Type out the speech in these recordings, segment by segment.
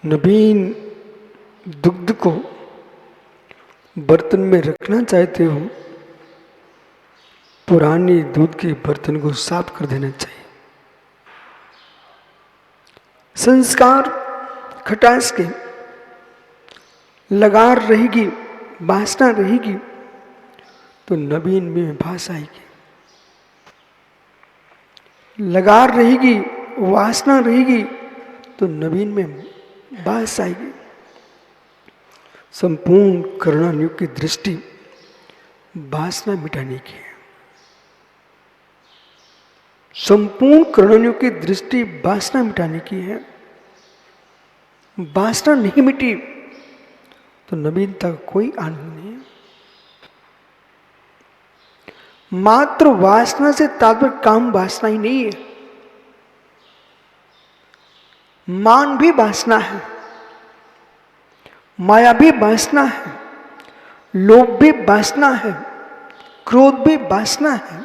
नवीन दुग्ध को बर्तन में रखना चाहते हो, पुरानी दूध के बर्तन को साफ कर देना चाहिए। संस्कार खटास के लगार रहेगी, वासना रहेगी तो नवीन में भास आएगी। लगार रहेगी, वासना रहेगी तो नवीन में भास आएगी। संपूर्ण करुणायुक्त की दृष्टि वासना मिटाने की है। संपूर्ण करुणायुक्त की दृष्टि वासना मिटाने की है। वासना नहीं मिटी तो नवीनता का कोई आनंद नहीं है। मात्र वासना से तात्पर्य काम वासना ही नहीं है। मान भी वासना है, माया भी वासना है, लोभ भी वासना है, क्रोध भी वासना है।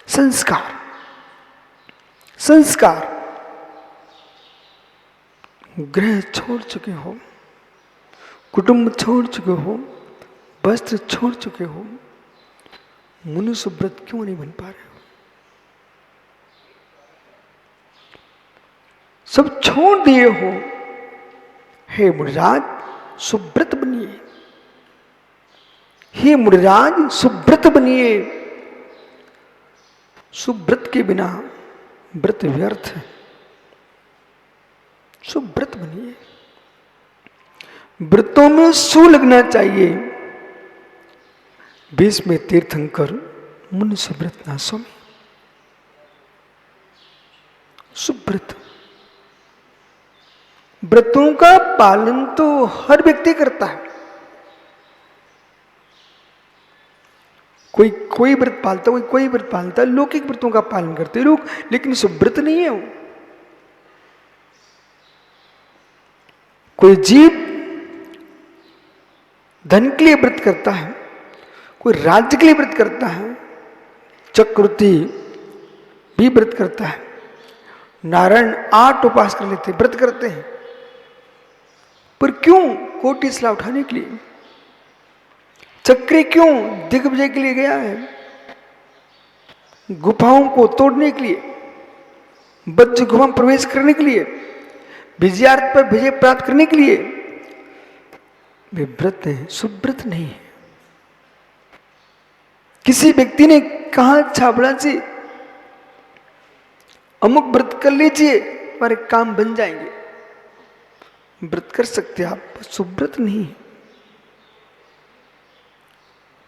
संस्कार संस्कार गृह छोड़ चुके हो, कुटुंब छोड़ चुके हो, वस्त्र छोड़ चुके हो, मनुष्य व्रत क्यों नहीं बन पा रहे हो? सब छोड़ दिए हो। हे मुनिराज सुव्रत बनिए, हे मुनिराज सुव्रत बनिए। सुव्रत के बिना व्रत व्यर्थ है। सुव्रत बनिए। व्रतों में सु लगना चाहिए। बीच में तीर्थंकर मुन सुव्रत ना स्वामी। सुव्रत व्रतों का पालन तो हर व्यक्ति करता है। कोई व्रत पालता, कोई व्रत पालता, लौकिक व्रतों का पालन करते लोग, लेकिन सुव्रत नहीं है वो। कोई जीव धन के लिए व्रत करता है, कोई राज्य के लिए व्रत करता है, चक्रवर्ती भी व्रत करता है, नारायण 8 उपास कर लेते, व्रत करते हैं, पर क्यों? कोटि सला उठाने के लिए। चक्री क्यों? दिग्विजय के लिए गया है, गुफाओं को तोड़ने के लिए, वज्र गुफा में प्रवेश करने के लिए, विजयार्थ पर विजय प्राप्त करने के लिए वे व्रत हैं, सुव्रत नहीं है। किसी व्यक्ति ने कहा छाबड़ा जी अमुक व्रत कर लीजिए हमारे काम बन जाएंगे। व्रत कर सकते आप, सुव्रत नहीं है।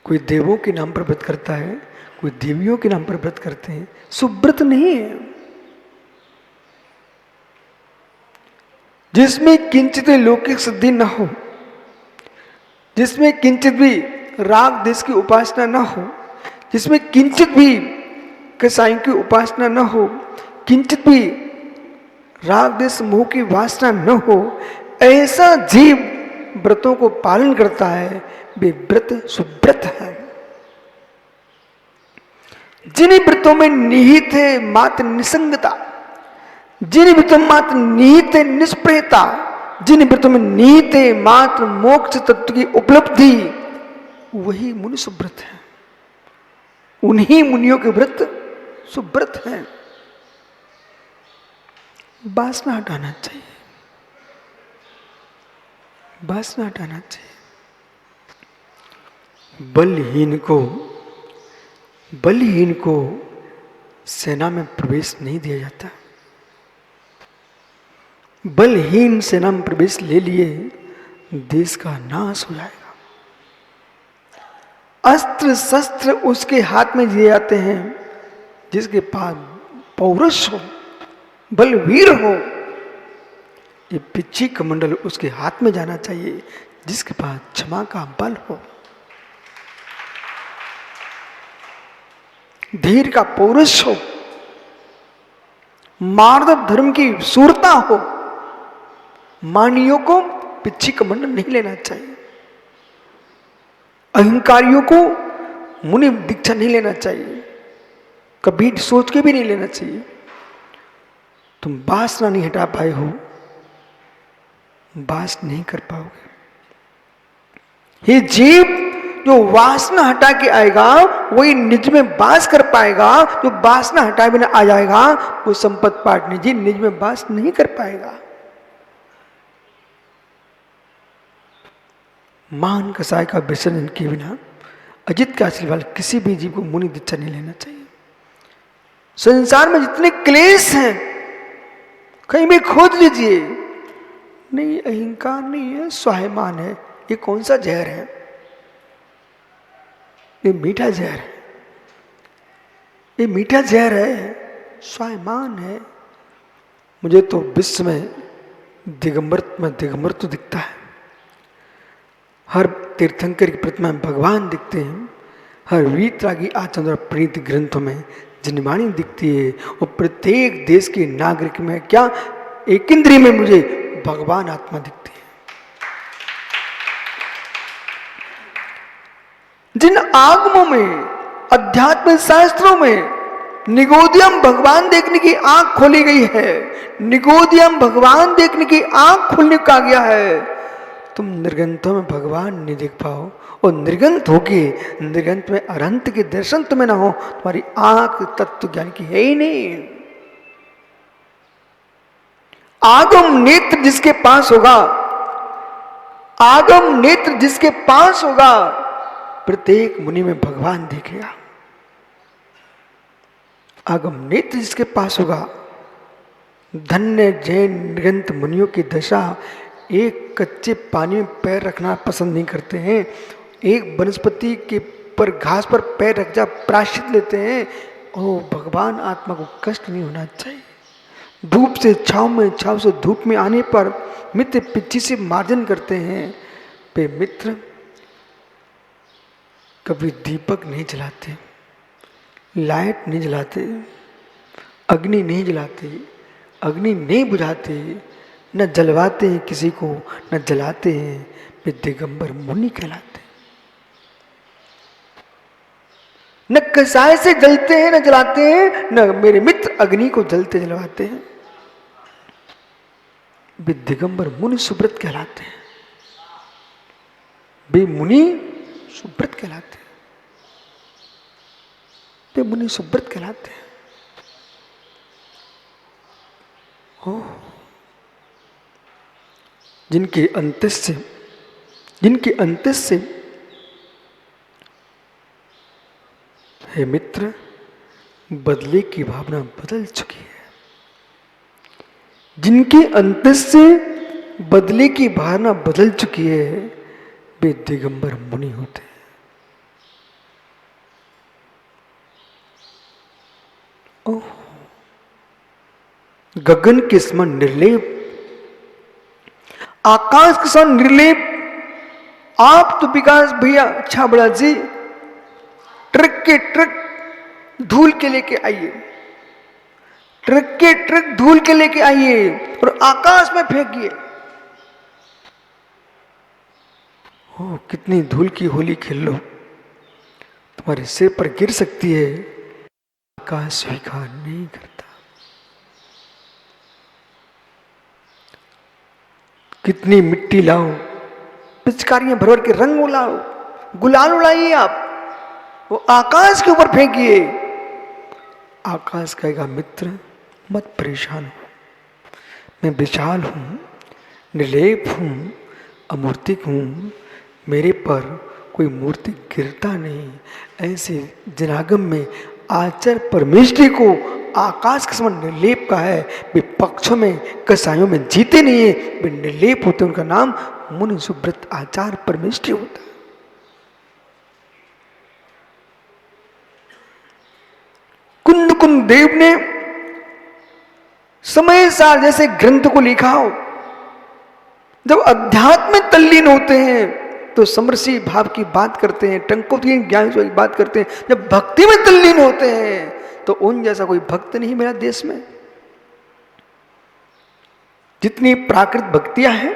कोई देवों के नाम पर व्रत करता है, कोई देवियों के नाम पर व्रत करते हैं, सुव्रत नहीं है। जिसमें किंचित लौकिक सिद्धि न हो, जिसमें किंचित भी राग देश की उपासना न हो, जिसमें किंचित भी कसाई की उपासना न हो, किंचित भी राग देश मोह की वासना न हो, ऐसा जीव व्रतों को पालन करता है, वे व्रत सुव्रत है। जिन व्रतों में निहित है मात्र निसंगता, जिन व्रतों में मात्र निहित है निष्प्रियता, जिन व्रतों में निहित है मात्र मोक्ष तत्व की उपलब्धि, वही मुनि सुव्रत है। उन्हीं मुनियों के व्रत सुव्रत हैं। वासना हटाना चाहिए, वासना हटाना चाहिए। बलहीन को सेना में प्रवेश नहीं दिया जाता। बलहीन सेना में प्रवेश ले लिए देश का नाश हो जाएगा। अस्त्र शस्त्र उसके हाथ में दिए जाते हैं जिसके पास पौरुष हो, बलवीर हो। ये पिच्ची कमंडल उसके हाथ में जाना चाहिए जिसके पास क्षमा का बल हो, धीर का पौरुष हो, मार्दव धर्म की सूरता हो। मानियों को पिच्ची कमंडल नहीं लेना चाहिए। अहंकारियों को मुनि दीक्षा नहीं लेना चाहिए, कभी सोच के भी नहीं लेना चाहिए। तुम वासना नहीं हटा पाए हो, वास नहीं कर पाओगे। ये जीव जो वासना हटा के आएगा वही निज में वास कर पाएगा। जो वासना हटाए बिना आ जाएगा वो संपत पाटनी जी निज में वास नहीं कर पाएगा। मान कसाय का विसर्जन किए बिना अजित के आशीर्वाद वाले किसी भी जीव को मुनि दीक्षा नहीं लेना चाहिए। संसार में जितने क्लेश हैं कहीं भी खोज लीजिए, नहीं अहंकार नहीं है, स्वाभिमान है। ये कौन सा जहर है? ये मीठा जहर है, ये मीठा जहर है, स्वाभिमान है। मुझे तो विश्व में दिगंबर तो दिखता है। हर तीर्थंकर की प्रतिमा में भगवान दिखते हैं। हर वीतरागी आचंद्र प्रीत ग्रंथों में जिनवाणी दिखती है। और प्रत्येक देश के नागरिक में क्या एक इंद्रिय में मुझे भगवान आत्मा दिखती है। जिन आगमों में अध्यात्म शास्त्रों में निगोदियम भगवान देखने की आंख खोली गई है, निगोदियम भगवान देखने की आंख खोलने का गया है, तुम निर्गंथों में भगवान नहीं देख पाओ। और निर्गंथ होके निर्गंथ में अनंत के दर्शन तुम्हें ना हो, तुम्हारी आंख तत्व ज्ञान की है ही नहीं। आगम नेत्र जिसके पास होगा, आगम नेत्र जिसके पास होगा, प्रत्येक मुनि में भगवान देखेगा। आगम नेत्र जिसके पास होगा, धन्य जैन निर्गंथ मुनियों की दशा एक कच्चे पानी में पैर रखना पसंद नहीं करते हैं। एक वनस्पति के पर घास पर पैर रख जा प्रायश्चित लेते हैं। ओ भगवान आत्मा को कष्ट नहीं होना चाहिए। धूप से छाव में, छाव से धूप में आने पर मित्र पिछी से मार्जन करते हैं। वे मित्र कभी दीपक नहीं जलाते, लाइट नहीं जलाते, अग्नि नहीं जलाते, अग्नि नहीं बुझाते, न जलवाते हैं किसी को, न जलाते हैं। वे दिगंबर मुनि कहलाते हैं। न कसाय से जलते हैं, न जलाते हैं, न मेरे मित्र अग्नि को जलते जलवाते हैं। वे दिगंबर मुनि सुब्रत कहलाते हैं। वे मुनि सुब्रत कहलाते हैं। वे मुनि सुब्रत कहलाते हैं। ओह, जिनके अंतस से हे मित्र बदले की भावना बदल चुकी है। जिनके अंतस से बदले की भावना बदल चुकी है वे दिगंबर मुनि होते हैं। ओह, गगन के समान निर्लेप, आकाश के समान निर्लेप। आप तो विकास भैया छाबड़ा जी ट्रक के ट्रक धूल के लेके आइए, ट्रक के ट्रक धूल के लेके आइए और आकाश में फेंकिए। ओ कितनी धूल की होली खेल लो, तुम्हारे सिर पर गिर सकती है, आकाश स्वीकार नहीं करता। कितनी मिट्टी लाओ, पिचकारियां भर भर के रंग उड़ाओ, गुलाल उड़ाइए, आप वो आकाश के ऊपर फेंकिए। आकाश कहेगा मित्र मत परेशान हो, मैं विशाल हूं, निर्लेप हूं, अमूर्तिक हूं, मेरे पर कोई मूर्ति गिरता नहीं। ऐसे जनागम में आचार्य परमेष्ठी को आकाश के समान निर्लेप का है। वे पक्षों में कसायों में जीते नहीं है, वे निर्लेप होते। उनका नाम मुनि सुब्रत आचार्य परमेष्ठी होता है। कुंद कुंद देव ने समय सार जैसे ग्रंथ को लिखा हो। जब अध्यात्म में तल्लीन होते हैं तो समरसी भाव की बात करते हैं, टंकोती ज्ञान की बात करते हैं। जब भक्ति में तल्लीन होते हैं तो उन जैसा कोई भक्त नहीं मेरा देश में। जितनी प्राकृत भक्तियां हैं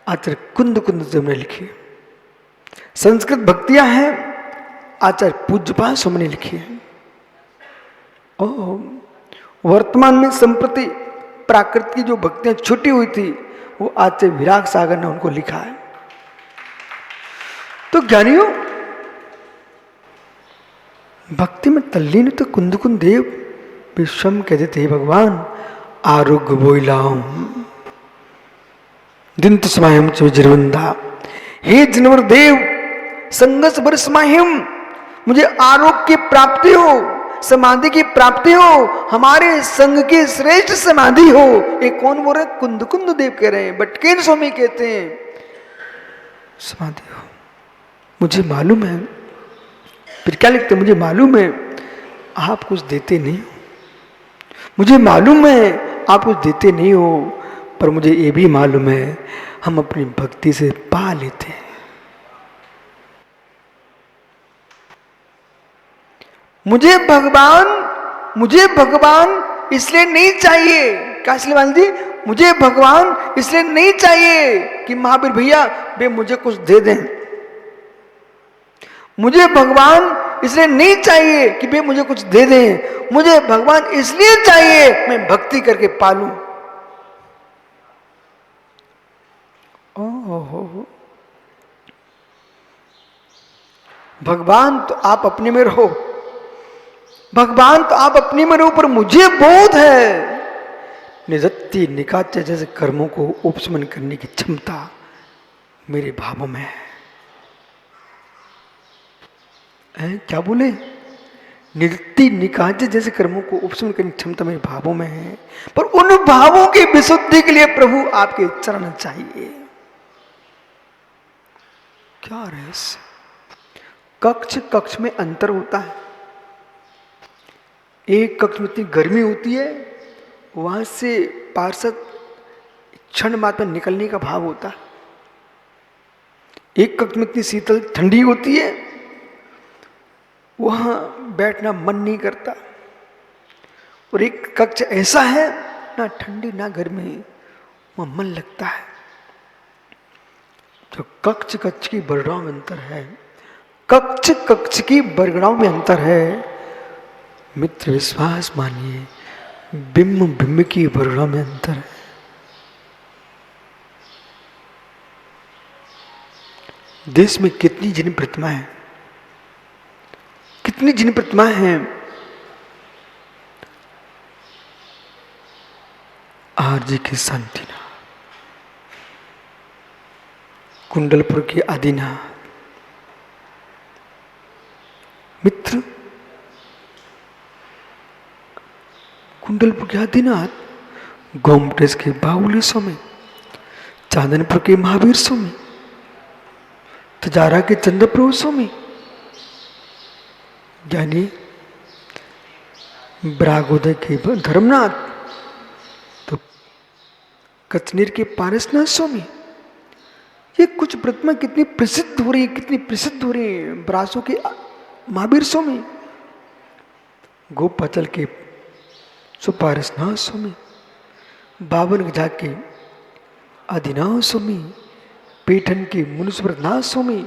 आचार्य कुंद कुंद देव ने लिखी है। संस्कृत भक्तियां हैं आचार्य पूज्यपाल स्वामी ने लिखी है। वर्तमान में संप्रति प्राकृत की जो भक्तियां छुटी हुई थी वो आचार्य विराग सागर ने उनको लिखा है। तो ज्ञानियों, भक्ति में तल्लीन तो कुंद देव विश्वम कहते थे भगवान आरोग्य बोइलाओ दिन तो समायम चिरवंदा। हे जनवर देव संगस बर समाहिम, मुझे आरोग्य की प्राप्ति हो, समाधि की प्राप्ति हो, हमारे संग की श्रेष्ठ समाधि हो। ये कौन बोल रहे? कुंद देव कह रहे हैं, बटकेन स्वामी कहते हैं समाधि हो। मुझे मालूम है, फिर क्या लिखते? मुझे मालूम है आप कुछ देते नहीं हो, मुझे मालूम है आप कुछ देते नहीं हो, पर मुझे ये भी मालूम है हम अपनी भक्ति से पा लेते हैं। मुझे भगवान इसलिए नहीं चाहिए, क्या श्रीमान जी, मुझे भगवान इसलिए नहीं चाहिए कि महावीर भैया वे मुझे कुछ दे दें। मुझे भगवान इसलिए नहीं चाहिए कि वे मुझे कुछ दे दें, मुझे भगवान इसलिए चाहिए मैं भक्ति करके पालूं। ओहो, भगवान तो आप अपने में रहो, भगवान तो आप अपने में रहो, पर मुझे बोध है निजत्ती निकाचे जैसे कर्मों को उपशमन करने की क्षमता मेरे भावों में है। क्या बोले? निजत्ती निकाचे जैसे कर्मों को उपशमन करने की क्षमता मेरे भावों में है, पर उन भावों की विशुद्धि के लिए प्रभु आपके चरण चाहिए। क्या रहस्य? कक्ष में अंतर होता है। एक कक्ष में इतनी गर्मी होती है, वहां से पार्षद क्षण मात्र में निकलने का भाव होता है। एक कक्ष में इतनी शीतल ठंडी होती है, वहां बैठना मन नहीं करता। और एक कक्ष ऐसा है ना ठंडी ना गर्मी, वहां मन लगता है। जो कक्ष की वर्गणाओं में अंतर है, कक्ष की वर्गणाओं में अंतर है। मित्र विश्वास मानिए, बिंब की वर्गणाओं में अंतर है। देश में कितनी जिन प्रतिमाएं हैं, कितनी जिन प्रतिमाएं हैं। आरजी की शांतिनाथ, कुंडलपुर की आदिनाथ। मित्र, कुंडलपुर के आदिनाथ, गोमटेश के बाहुली स्वामी, चांदनपुर के महावीर स्वामी, तजारा के चंद्रप्रभु स्वामी, ज्ञानी ब्रागोदय के धर्मनाथ, तो कचनेर के पारसनाथ स्वामी। ये कुछ प्रतिमा कितनी प्रसिद्ध हो रही है, कितनी प्रसिद्ध हो रही है। ब्रासों के महावीर स्वामी, गोपाचल के सुपारसनाथ स्वामी, बावन गजा के आदिनाथ स्वामी, पेठन के मुनीश्वरनाथ स्वामी।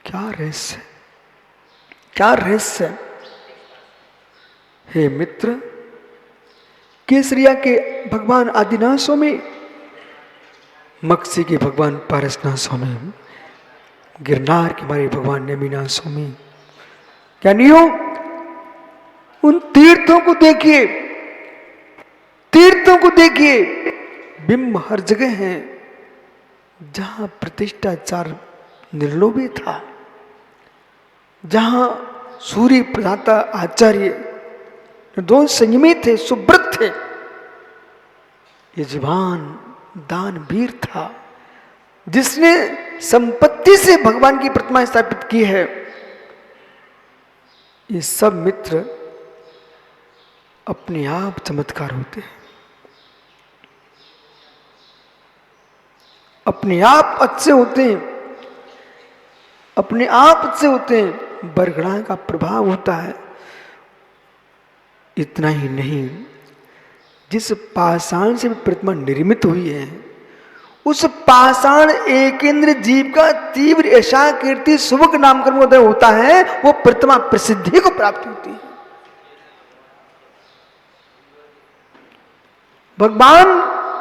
क्या रहस्य, क्या रहस्य। हे मित्र, केसरिया के भगवान आदिनाथ स्वामी, मक्सी के भगवान पारसनाथ स्वामी, गिरनार के हमारे भगवान नेमिनाथ स्वामी। क्या नहीं हो? उन तीर्थों को देखिए, तीर्थों को देखिए, बिंब हर जगह है। जहां प्रतिष्ठाचार निर्लोभी था, जहां सूर्य प्रदाता आचार्य दोनों संयमी थे, सुब्रत थे, यजमान दानवीर था, जिसने संपत्ति से भगवान की प्रतिमा स्थापित की है। ये सब मित्र अपने आप चमत्कार होते हैं, अपने आप अच्छे होते हैं, अपने आप अच्छे होते हैं। बरगड़ा का प्रभाव होता है। इतना ही नहीं, जिस पाषाण से प्रतिमा निर्मित हुई है, उस पाषाण एकेंद्र जीव का तीव्र ऐसा कीर्ति शुभक नामकर्म होता है, वो प्रतिमा प्रसिद्धि को प्राप्त होती है। भगवान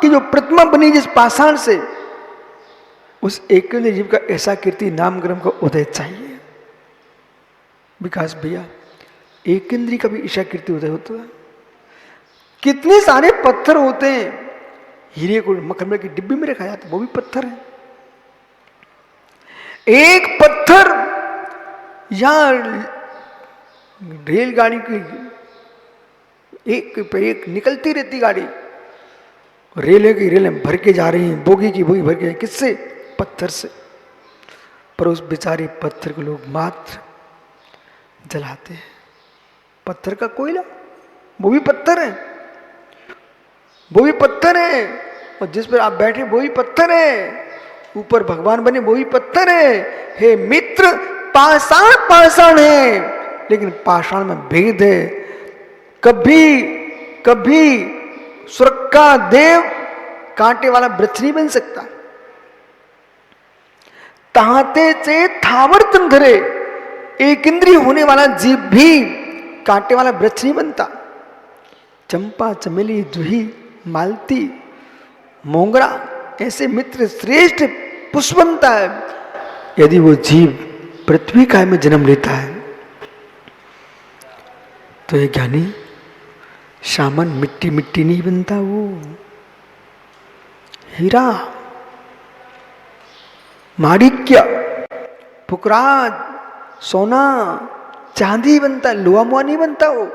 की जो प्रतिमा बनी जिस पाषाण से, उस एक जीव का ऐसा कीर्ति नाम ग्रह का उदय चाहिए। विकास भैया, एक इंद्री का भी ईशा कीर्ति उदय होता है। कितने सारे पत्थर होते हैं, हीरे को मखमल की डिब्बी में रखा जाता है, वो भी पत्थर है। एक पत्थर या रेलगाड़ी की एक पे एक निकलती रहती गाड़ी, रेलें की रेलें भर के जा रही हैं, बोगी की बोगी भर के, किससे? पत्थर से। पर उस बेचारे पत्थर को लोग मात्र जलाते हैं। पत्थर का कोयला, वो भी पत्थर है, वो भी पत्थर है, और जिस पर आप बैठे वो भी पत्थर है, ऊपर भगवान बने वो भी पत्थर है। हे मित्र, पाषाण पाषाण है, लेकिन पाषाण में भेद है। कभी कभी स्वर्ग का देव कांटे वाला वृक्ष नहीं बन सकता। ताहते से थावर धरे, एक इंद्रिय होने वाला जीव भी कांटे वाला वृक्ष नहीं बनता। चंपा, चमेली, जूही, मालती, मोगरा ऐसे मित्र श्रेष्ठ पुष्प बनता है यदि वो जीव पृथ्वी काय में जन्म लेता है। तो ये ज्ञानी सामान मिट्टी मिट्टी नहीं बनता, वो हीरा, माणिक्य, पुकराज, सोना, चांदी बनता है, लोहा मोहा नहीं बनता वो।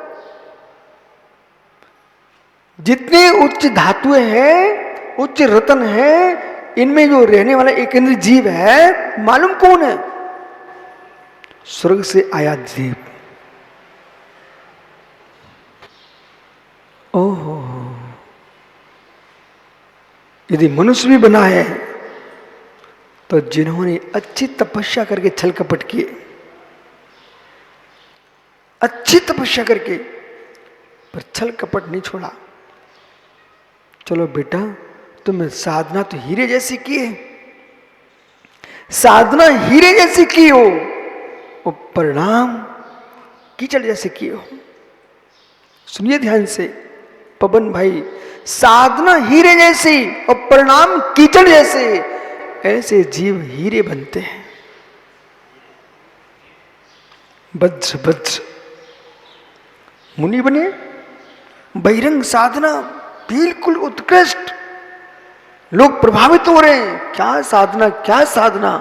जितने उच्च धातुएं हैं, उच्च रत्न है, इनमें जो रहने वाला एक इंद्रिय जीव है, मालूम कौन है? स्वर्ग से आया जीव। ओहो, यदि मनुष्य भी बना है तो जिन्होंने अच्छी तपस्या करके छल कपट किए, अच्छी तपस्या करके, पर छल कपट नहीं छोड़ा। चलो बेटा, तुमने साधना तो हीरे जैसी की है, साधना हीरे जैसी की हो, और परिणाम कीचड़ जैसे किए हो। सुनिए ध्यान से पवन भाई, साधना हीरे जैसी और परिणाम कीचड़ जैसे, ऐसे जीव हीरे बनते हैं। वज्र वज्र मुनि बने, बहिरंग साधना बिल्कुल उत्कृष्ट, लोग प्रभावित हो रहे हैं। क्या साधना, क्या साधना!